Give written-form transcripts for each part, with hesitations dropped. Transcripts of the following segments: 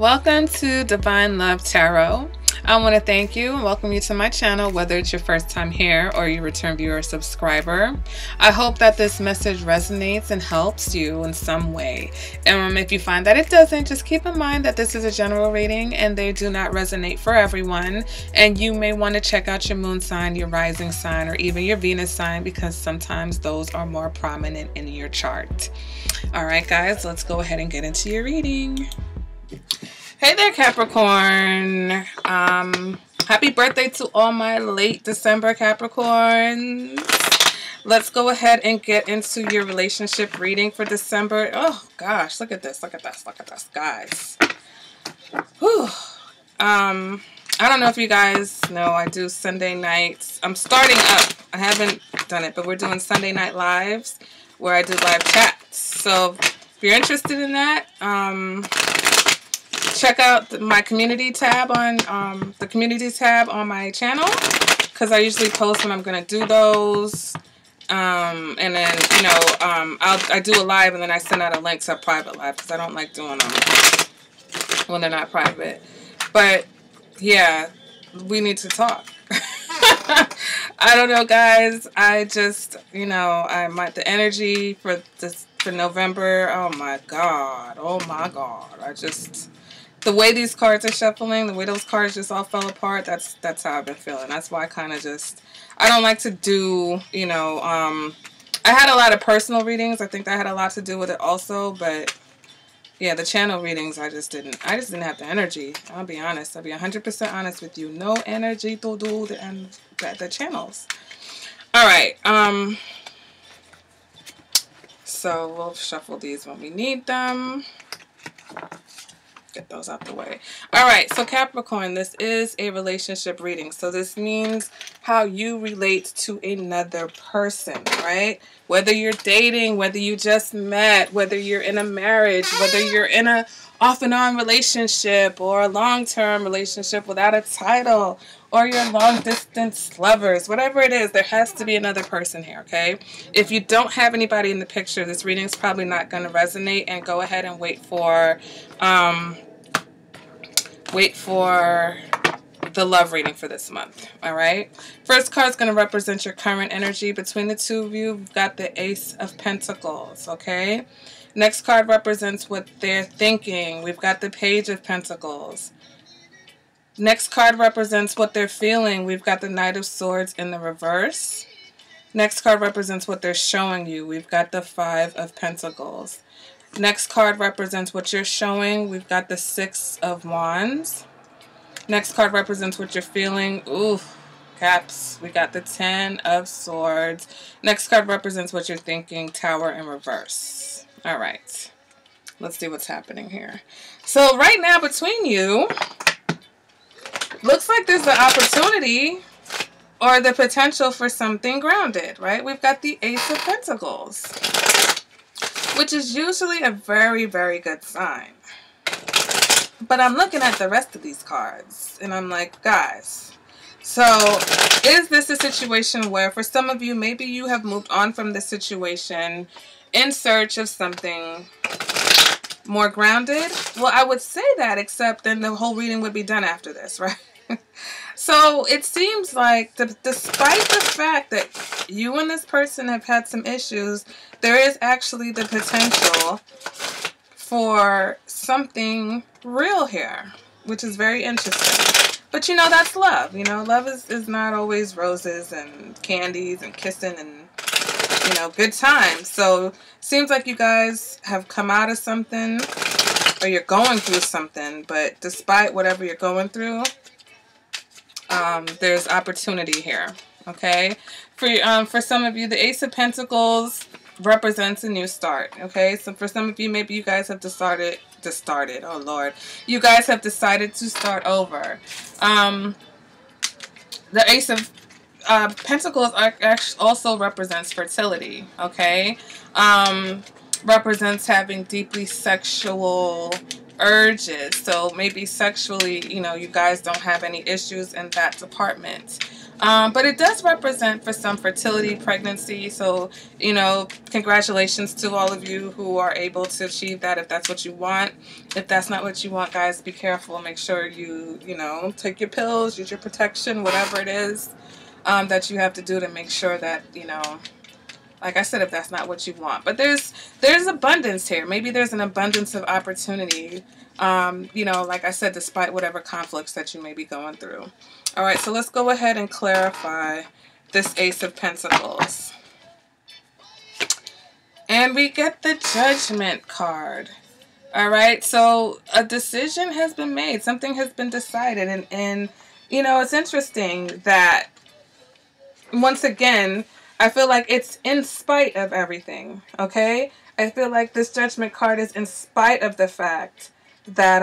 Welcome to Divine Love Tarot. I want to thank you and welcome you to my channel, whether it's your first time here or you return viewer or subscriber. I hope that this message resonates and helps you in some way. And if you find that it doesn't, just keep in mind that this is a general reading and they do not resonate for everyone. And you may want to check out your moon sign, your rising sign, or even your Venus sign, because sometimes those are more prominent in your chart. All right, guys, let's go ahead and get into your reading. Hey there, Capricorn. Happy birthday to all my late December Capricorns. Let's go ahead and get into your relationship reading for December. Oh gosh, look at this, look at this, look at this, guys. Whew. I don't know if you guys know, I do Sunday nights. I'm starting up. I haven't done it, but we're doing Sunday night lives where I do live chats. So if you're interested in that, check out my community tab on my channel, because I usually post when I'm gonna do those, and then I do a live and then I send out a link to a private live, because I don't like doing them when they're not private. But yeah, we need to talk. I don't know, guys. I just, the energy for November. Oh my god. The way these cards are shuffling, the way those cards just all fell apart, that's how I've been feeling. That's why I kind of I don't like to do, I had a lot of personal readings. I think that had a lot to do with it also, but yeah, the channel readings, I just didn't have the energy. I'll be honest. I'll be 100% honest with you. No energy to do the channels. All right. So we'll shuffle these when we need them. Get those out the way. All right, so Capricorn, this is a relationship reading. So this means how you relate to another person, right? Whether you're dating, whether you just met, whether you're in a marriage, whether you're in a off and on relationship or a long-term relationship without a title, or you're long-distance lovers, whatever it is, there has to be another person here, okay? If you don't have anybody in the picture, this reading is probably not going to resonate, and go ahead and wait for the love reading for this month, all right? First card is going to represent your current energy. Between the two of you, we've got the Ace of Pentacles, okay? Next card represents what they're thinking. We've got the Page of Pentacles. Next card represents what they're feeling. We've got the Knight of Swords in the reverse. Next card represents what they're showing you. We've got the Five of Pentacles. Next card represents what you're showing. We've got the Six of Wands. Next card represents what you're feeling. Ooh, Caps. We got the Ten of Swords. Next card represents what you're thinking. Tower in reverse. All right. Let's see what's happening here. So right now between you, looks like there's the opportunity or the potential for something grounded, right? We've got the Ace of Pentacles, which is usually a very, very good sign. But I'm looking at the rest of these cards, and I'm like, guys, so is this a situation where for some of you, maybe you have moved on from this situation in search of something more grounded? Well, I would say that, except then the whole reading would be done after this, right? So it seems like despite the fact that you and this person have had some issues, there is actually the potential for something real here, which is very interesting. But that's love. Love is not always roses and candies and kissing and, good times. So seems like you guys have come out of something, or you're going through something, but despite whatever you're going through, there's opportunity here, okay? For some of you, the Ace of Pentacles represents a new start, okay? So for some of you, maybe you guys have decided, oh Lord, you guys have decided to start over. The Ace of Pentacles also represents fertility, okay? Represents having deeply sexual urges. So maybe sexually, you guys don't have any issues in that department. But it does represent for some fertility, pregnancy. So, you know, congratulations to all of you who are able to achieve that if that's what you want. If that's not what you want, guys, be careful. Make sure you know, take your pills, use your protection, whatever it is that you have to do to make sure that, you know, like I said, if that's not what you want. But there's abundance here. Maybe there's an abundance of opportunity, you know, like I said, despite whatever conflicts that you may be going through. All right, so let's go ahead and clarify this Ace of Pentacles. And we get the Judgment card. All right, so a decision has been made. Something has been decided. And you know, it's interesting that, once again, I feel like it's in spite of everything, okay? I feel like this Judgment card is in spite of the fact that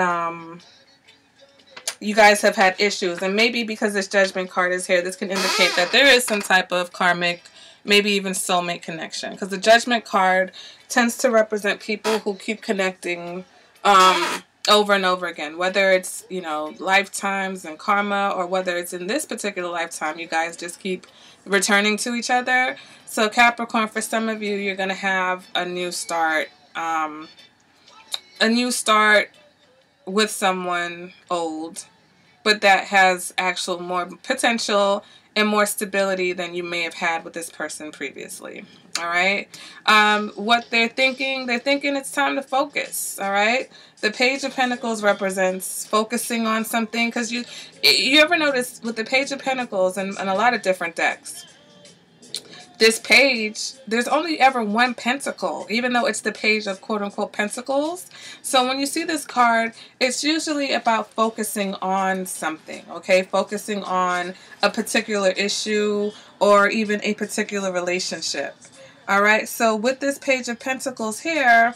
you guys have had issues. And maybe because this Judgment card is here, this can indicate that there is some type of karmic, maybe even soulmate connection. Because the Judgment card tends to represent people who keep connecting over and over again. Whether it's, you know, lifetimes and karma, or whether it's in this particular lifetime, you guys just keep returning to each other. So Capricorn, for some of you, you're going to have a new start. A new start with someone old, but that has actual more potential and more stability than you may have had with this person previously. All right. What they're thinking it's time to focus. All right. The Page of Pentacles represents focusing on something, because you ever notice with the Page of Pentacles and a lot of different decks, this page, there's only ever one pentacle, even though it's the page of quote-unquote pentacles. So when you see this card, it's usually about focusing on something, okay? Focusing on a particular issue or even a particular relationship. All right, so with this Page of Pentacles here,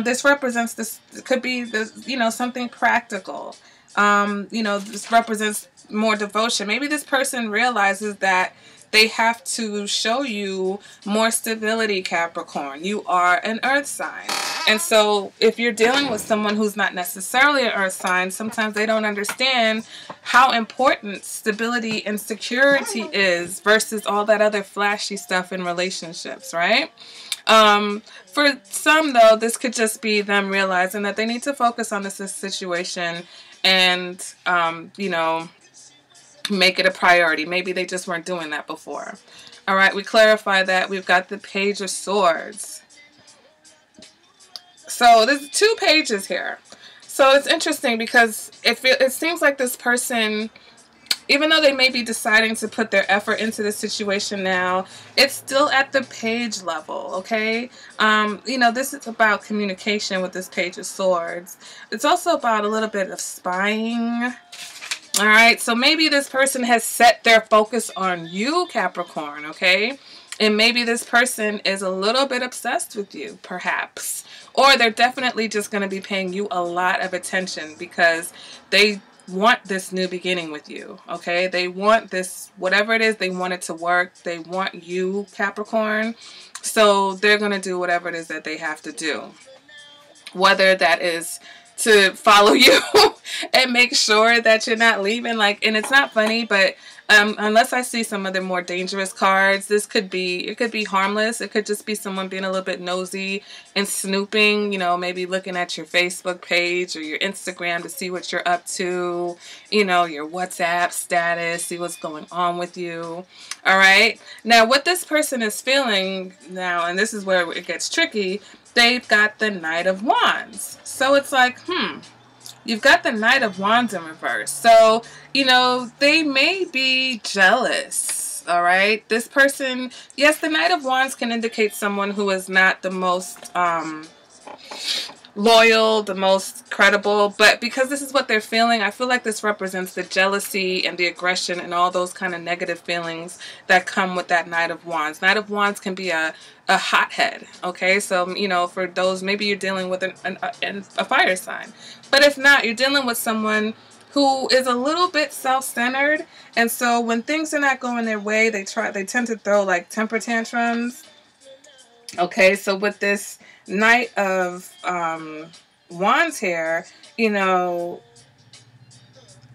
this represents, this could be, this, you know, something practical. You know, this represents more devotion. Maybe this person realizes that they have to show you more stability, Capricorn. You are an earth sign. And so if you're dealing with someone who's not necessarily an earth sign, sometimes they don't understand how important stability and security is versus all that other flashy stuff in relationships, right? For some, though, this could just be them realizing that they need to focus on this situation and, you know, make it a priority. Maybe they just weren't doing that before. All right, we clarify that. We've got the Page of Swords. So there's two pages here. So it's interesting because it seems like this person, even though they may be deciding to put their effort into the situation now, it's still at the page level, okay? You know, this is about communication with this Page of Swords. It's also about a little bit of spying. All right, so maybe this person has set their focus on you, Capricorn, okay? And maybe this person is a little bit obsessed with you, perhaps. Or they're definitely just going to be paying you a lot of attention because they want this new beginning with you, okay? They want this, whatever it is, they want it to work. They want you, Capricorn. So they're going to do whatever it is that they have to do. Whether that is to follow you and make sure that you're not leaving. Like, and it's not funny, but unless I see some of the more dangerous cards, this could be, it could be harmless. It could just be someone being a little bit nosy and snooping, you know, maybe looking at your Facebook page or your Instagram to see what you're up to, you know, your WhatsApp status, see what's going on with you. All right. Now, what this person is feeling now, and this is where it gets tricky, they've got the Knight of Wands. So it's like, you've got the Knight of Wands in reverse. So, you know, they may be jealous, all right? This person, yes, the Knight of Wands can indicate someone who is not the most loyal, the most credible, but because this is what they're feeling, I feel like this represents the jealousy and the aggression and all those kind of negative feelings that come with that Knight of Wands. Knight of Wands can be a hothead, okay? So, you know, for those, maybe you're dealing with a fire sign. But if not, you're dealing with someone who is a little bit self-centered, and so when things are not going their way, they tend to throw like temper tantrums. Okay, so with this Knight of Wands here, you know,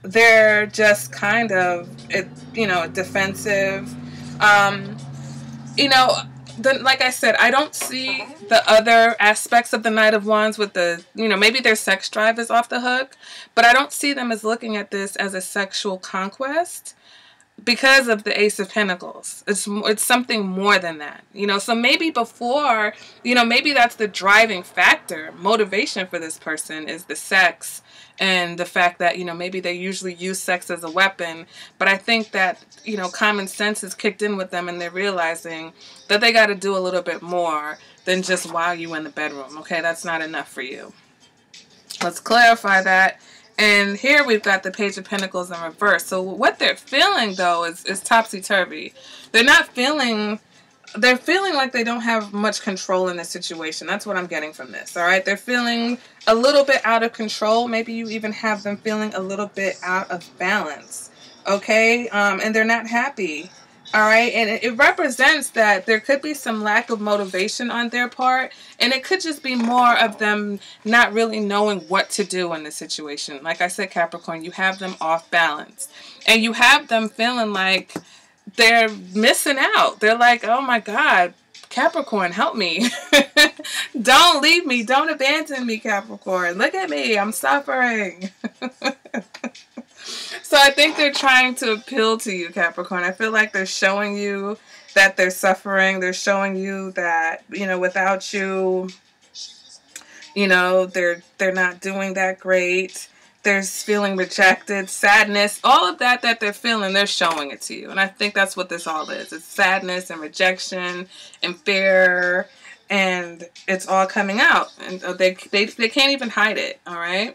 they're just kind of, you know, defensive. You know, like I said, I don't see the other aspects of the Knight of Wands with the, you know, maybe their sex drive is off the hook, but I don't see them as looking at this as a sexual conquest because of the Ace of Pentacles. It's something more than that, you know. So maybe before, you know, maybe that's the driving factor, motivation for this person is the sex and the fact that, you know, maybe they usually use sex as a weapon. But I think that, you know, common sense has kicked in with them and they're realizing that they got to do a little bit more than just wow you in the bedroom. Okay, that's not enough for you. Let's clarify that. And here we've got the Page of Pentacles in reverse. So what they're feeling, though, is topsy-turvy. They're not feeling... They're feeling like they don't have much control in the situation. That's what I'm getting from this, all right? They're feeling a little bit out of control. Maybe you even have them feeling a little bit out of balance, okay? And they're not happy, all right? And it represents that there could be some lack of motivation on their part, and it could just be more of them not really knowing what to do in the situation. Like I said, Capricorn, you have them off balance, and you have them feeling like they're missing out. They're like, oh my God, Capricorn, help me. Don't leave me. Don't abandon me, Capricorn. Look at me. I'm suffering. So I think they're trying to appeal to you, Capricorn. I feel like they're showing you that they're suffering. They're showing you that, you know, without you, you know, they're not doing that great. They're feeling rejected, sadness, all of that they're feeling, they're showing it to you. And I think that's what this all is. It's sadness and rejection and fear, and it's all coming out. And they can't even hide it, all right?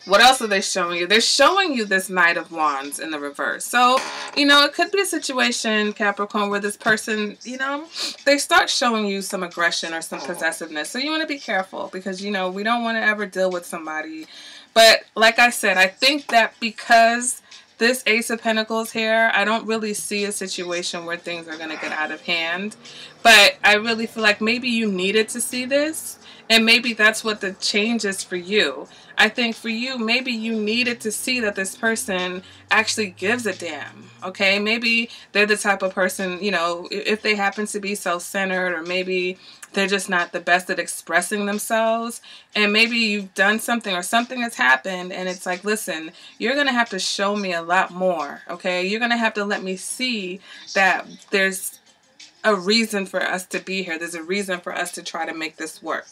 What else are they showing you? They're showing you this Knight of Wands in the reverse. So, you know, it could be a situation, Capricorn, where this person, you know, they start showing you some aggression or some possessiveness. So you want to be careful because, you know, we don't want to ever deal with somebody. But like I said, I think that because this Ace of Pentacles here, I don't really see a situation where things are going to get out of hand. But I really feel like maybe you needed to see this. And maybe that's what the change is for you. I think for you, maybe you needed to see that this person actually gives a damn, okay? Maybe they're the type of person, you know, if they happen to be self-centered, or maybe they're just not the best at expressing themselves, and maybe you've done something or something has happened, and it's like, listen, you're going to have to show me a lot more, okay? You're going to have to let me see that there's a reason for us to be here. There's a reason for us to try to make this work.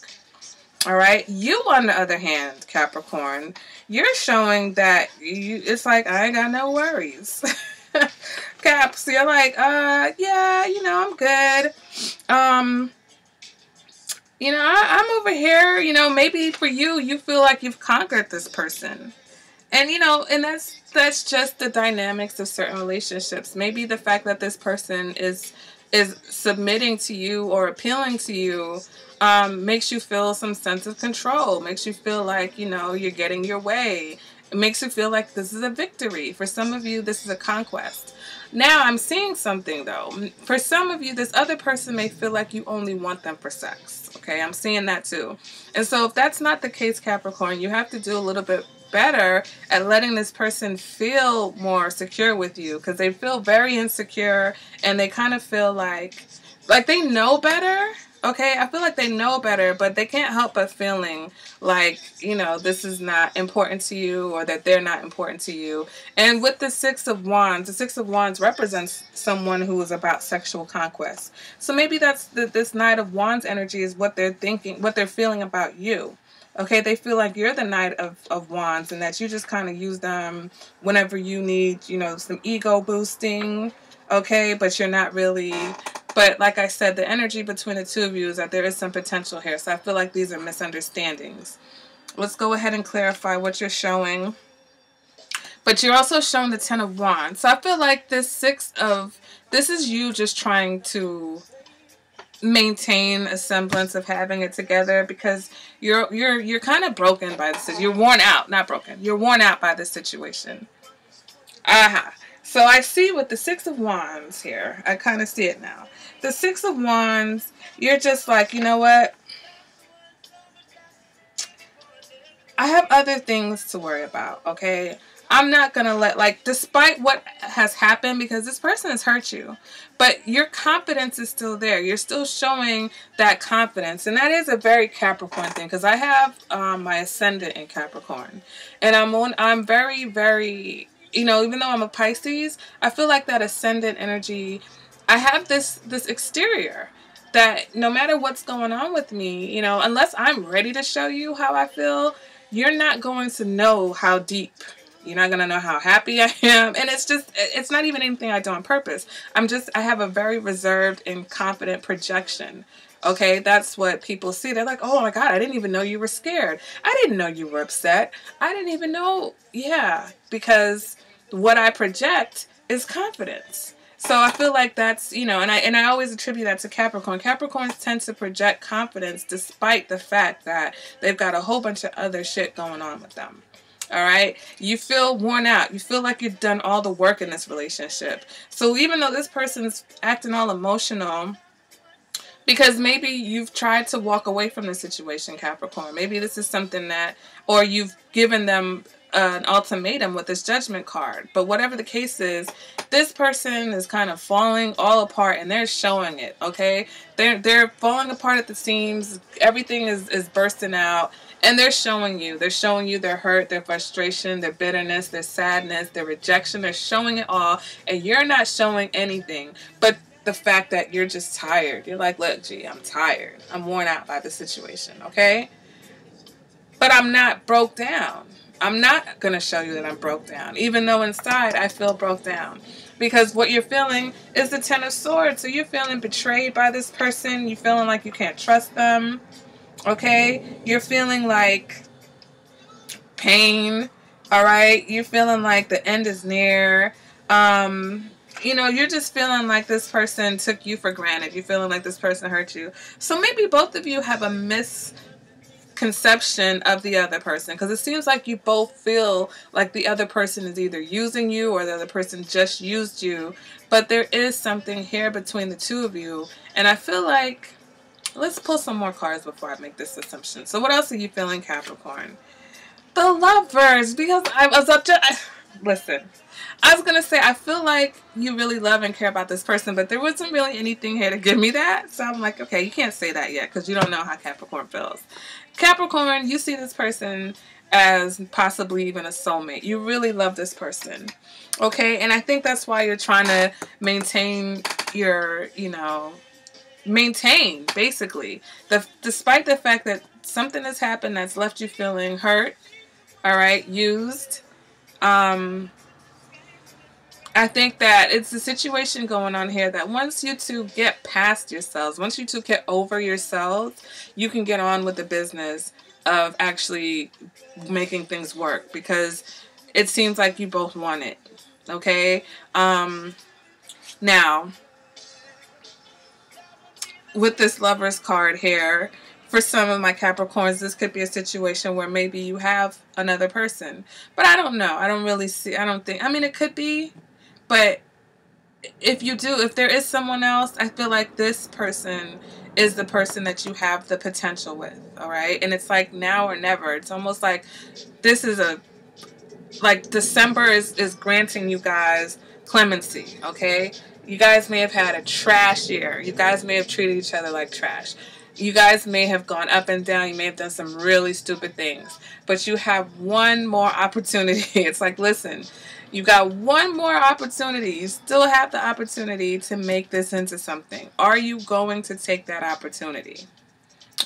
All right. You, on the other hand, Capricorn, you're showing that it's like, I ain't got no worries. Caps, you're like, yeah, you know, I'm good. You know, I'm over here, you know, maybe for you, you feel like you've conquered this person. And, you know, and that's just the dynamics of certain relationships. Maybe the fact that this person is submitting to you or appealing to you makes you feel some sense of control, makes you feel like, you know, you're getting your way. It makes you feel like this is a victory. For some of you, this is a conquest. Now, I'm seeing something, though. For some of you, this other person may feel like you only want them for sex. Okay, I'm seeing that, too. And so if that's not the case, Capricorn, you have to do a little bit better at letting this person feel more secure with you, because they feel very insecure and they kind of feel like they know better. Okay, I feel like they know better, but they can't help but feeling like, you know, this is not important to you, or that they're not important to you. And with the Six of Wands, the Six of Wands represents someone who is about sexual conquest. So maybe that's this Knight of Wands energy is what they're thinking, what they're feeling about you. Okay, they feel like you're the Knight of Wands, and that you just kind of use them whenever you need, you know, some ego boosting. Okay, but you're not really... But like I said, the energy between the two of you is that there is some potential here. So I feel like these are misunderstandings. Let's go ahead and clarify what you're showing. But you're also showing the Ten of Wands. So I feel like this this is you just trying to maintain a semblance of having it together, because you're kind of broken by this. You're worn out, not broken. You're worn out by this situation. Aha. So I see with the Six of Wands here, I kind of see it now. The Six of Wands, you're just like, you know what? I have other things to worry about, okay? I'm not going to let, like, despite what has happened, because this person has hurt you, but your confidence is still there. You're still showing that confidence. And that is a very Capricorn thing, because I have my ascendant in Capricorn. And I'm very, very, you know, even though I'm a Pisces, I feel like that ascendant energy, I have this exterior that no matter what's going on with me, you know, unless I'm ready to show you how I feel, you're not going to know how deep. You're not going to know how happy I am. And it's not even anything I do on purpose. I have a very reserved and confident projection. Okay, that's what people see. They're like, oh my God, I didn't even know you were scared. I didn't know you were upset. I didn't even know. Yeah, because what I project is confidence. So I feel like that's, you know, and I always attribute that to Capricorn. Capricorns tend to project confidence despite the fact that they've got a whole bunch of other shit going on with them. All right. You feel worn out. You feel like you've done all the work in this relationship. So even though this person's acting all emotional, because maybe you've tried to walk away from the situation, Capricorn. Maybe this is something that, or you've given them an ultimatum with this Judgment card. But whatever the case is, this person is kind of falling all apart, and they're showing it, okay? They're falling apart at the seams. Everything is bursting out, and they're showing you. They're showing you their hurt, their frustration, their bitterness, their sadness, their rejection. They're showing it all, and you're not showing anything. But the fact that you're just tired. You're like, look, gee, I'm tired. I'm worn out by the situation, okay? But I'm not broke down. I'm not going to show you that I'm broke down, even though inside I feel broke down. Because what you're feeling is the Ten of Swords. So you're feeling betrayed by this person. You're feeling like you can't trust them, okay? You're feeling like pain, all right? You're feeling like the end is near. You know, you're just feeling like this person took you for granted. You're feeling like this person hurt you. So maybe both of you have a misconception of the other person, because it seems like you both feel like the other person is either using you or the other person just used you. But there is something here between the two of you. And I feel like, let's pull some more cards before I make this assumption. So what else are you feeling, Capricorn? The Lovers, because I was up to... Listen, I was going to say, I feel like you really love and care about this person, but there wasn't really anything here to give me that. So I'm like, okay, you can't say that yet because you don't know how Capricorn feels. Capricorn, you see this person as possibly even a soulmate. You really love this person. Okay, and I think that's why you're trying to maintain your, you know, maintain, basically. Despite the fact that something has happened that's left you feeling hurt, all right, used. I think that it's a situation going on here that once you two get past yourselves, once you two get over yourselves, you can get on with the business of actually making things work, because it seems like you both want it. Okay? Now, with this Lovers card here, for some of my Capricorns, this could be a situation where maybe you have another person. But I don't know. I don't really see. I don't think. I mean, it could be. But if you do, if there is someone else, I feel like this person is the person that you have the potential with. All right? And it's like now or never. It's almost like this is like December is granting you guys clemency. Okay? You guys may have had a trash year. You guys may have treated each other like trash. You guys may have gone up and down. You may have done some really stupid things. But you have one more opportunity. It's like, listen, you got one more opportunity. You still have the opportunity to make this into something. Are you going to take that opportunity?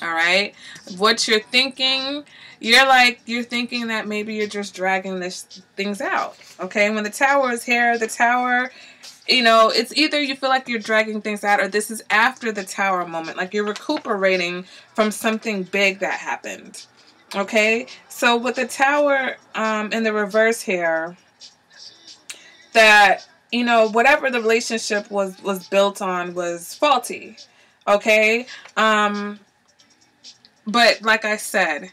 All right? What you're thinking, you're thinking that maybe you're just dragging things out. Okay? When the Tower is here, the Tower... You know, it's either you feel like you're dragging things out, or this is after the Tower moment. Like you're recuperating from something big that happened. Okay? So with the Tower in the reverse here, that, you know, whatever the relationship was built on was faulty. Okay? But like I said,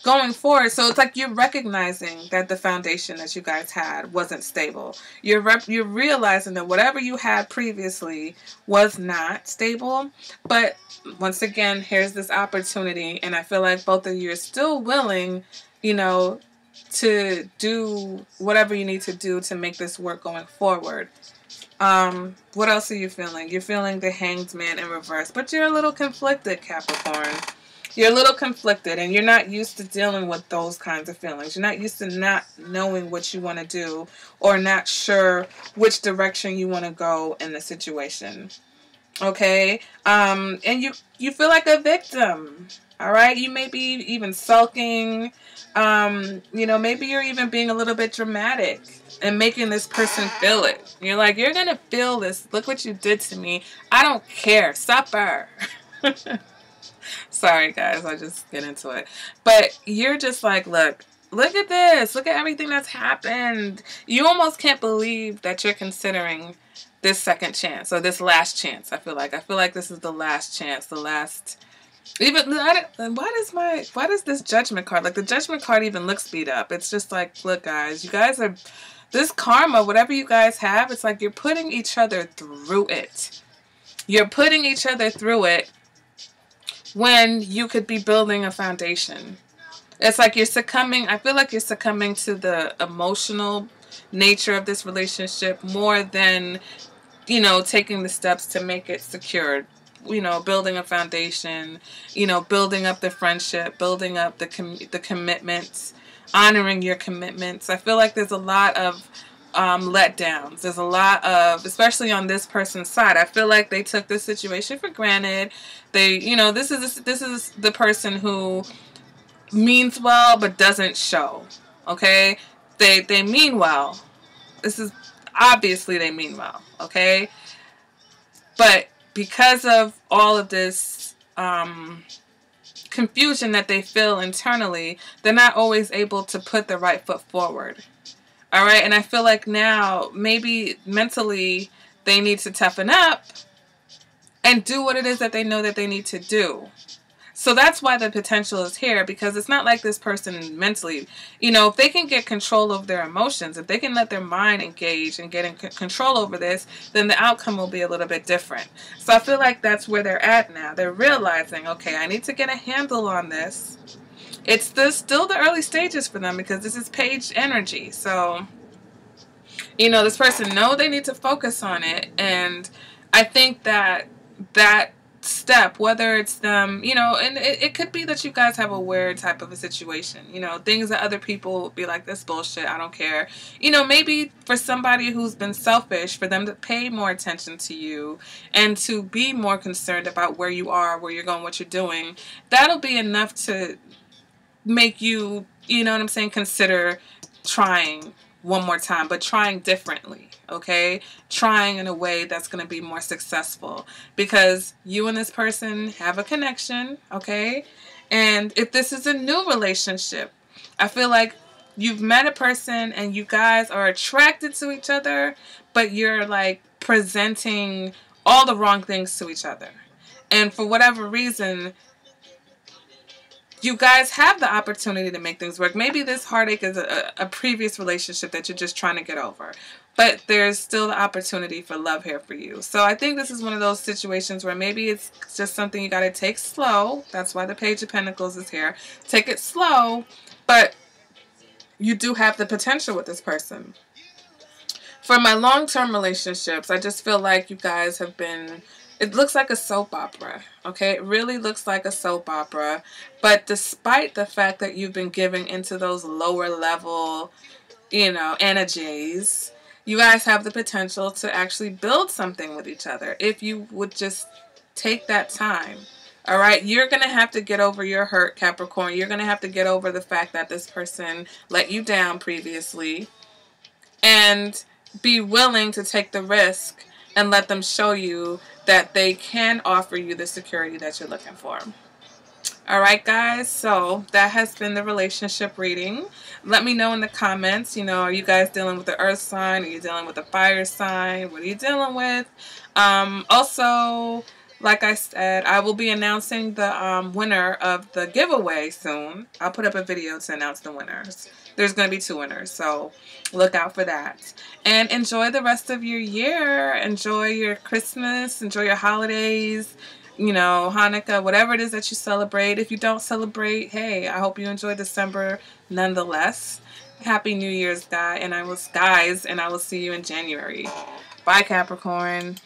going forward, so it's like you're recognizing that the foundation that you guys had wasn't stable. You're realizing that whatever you had previously was not stable. But once again, here's this opportunity, and I feel like both of you are still willing you know, to do whatever you need to do to make this work going forward. What else are you feeling? You're feeling the Hanged Man in reverse, but you're a little conflicted, Capricorn. You're a little conflicted, and you're not used to dealing with those kinds of feelings. You're not used to not knowing what you want to do, or not sure which direction you want to go in the situation. Okay? And you feel like a victim. All right? You may be even sulking. You know, maybe you're even being a little bit dramatic and making this person feel it. You're like, you're going to feel this. Look what you did to me. I don't care. Supper. Sorry, guys. I just get into it. But you're just like, look at this. Look at everything that's happened. You almost can't believe that you're considering this second chance or this last chance. I feel like this is the last chance, the last. Even why does this Judgment card, like the Judgment card, even looks beat up? It's just like, look, guys, you guys are this karma, whatever you guys have. It's like you're putting each other through it. You're putting each other through it when you could be building a foundation. It's like you're succumbing. I feel like you're succumbing to the emotional nature of this relationship more than, you know, taking the steps to make it secured. You know, building a foundation, you know, building up the friendship, building up the commitments, honoring your commitments. I feel like there's a lot of letdowns. There's a lot of, especially on this person's side, I feel like they took this situation for granted. They, you know, this is the person who means well but doesn't show. Okay? They mean well. This is obviously they mean well, okay? But because of all of this confusion that they feel internally, they're not always able to put the right foot forward. All right? And I feel like now maybe mentally they need to toughen up and do what it is that they know that they need to do. So that's why the potential is here, because it's not like this person mentally, you know, if they can get control of their emotions, if they can let their mind engage and get in control over this, then the outcome will be a little bit different. So I feel like that's where they're at now. They're realizing, okay, I need to get a handle on this. It's still the early stages for them because this is page energy. So, you know, this person knows they need to focus on it. And I think that step, whether it's them, you know, and it could be that you guys have a weird type of a situation, you know, things that other people would be like, this bullshit, I don't care. You know, maybe for somebody who's been selfish, for them to pay more attention to you and to be more concerned about where you are, where you're going, what you're doing, that'll be enough to make you, you know what I'm saying, consider trying one more time, but trying differently, okay? Trying in a way that's going to be more successful, because you and this person have a connection, okay? And if this is a new relationship, I feel like you've met a person and you guys are attracted to each other, but you're like presenting all the wrong things to each other. And for whatever reason, you guys have the opportunity to make things work. Maybe this heartache is a previous relationship that you're just trying to get over. But there's still the opportunity for love here for you. So I think this is one of those situations where maybe it's just something you got to take slow. That's why the Page of Pentacles is here. Take it slow, but you do have the potential with this person. For my long-term relationships, I just feel like you guys have been... It looks like a soap opera, okay? It really looks like a soap opera. But despite the fact that you've been giving into those lower level, you know, energies, you guys have the potential to actually build something with each other if you would just take that time. All right? You're going to have to get over your hurt, Capricorn. You're going to have to get over the fact that this person let you down previously and be willing to take the risk and let them show you that they can offer you the security that you're looking for. Alright, guys, so that has been the relationship reading. Let me know in the comments, you know, are you guys dealing with the earth sign? Are you dealing with the fire sign? What are you dealing with? Also, like I said, I will be announcing the winner of the giveaway soon. I'll put up a video to announce the winners. There's going to be 2 winners, so look out for that. And enjoy the rest of your year. Enjoy your Christmas. Enjoy your holidays. you know, Hanukkah, whatever it is that you celebrate. If you don't celebrate, hey, I hope you enjoy December nonetheless. Happy New Year's, guys, and I will see you in January. Bye, Capricorn.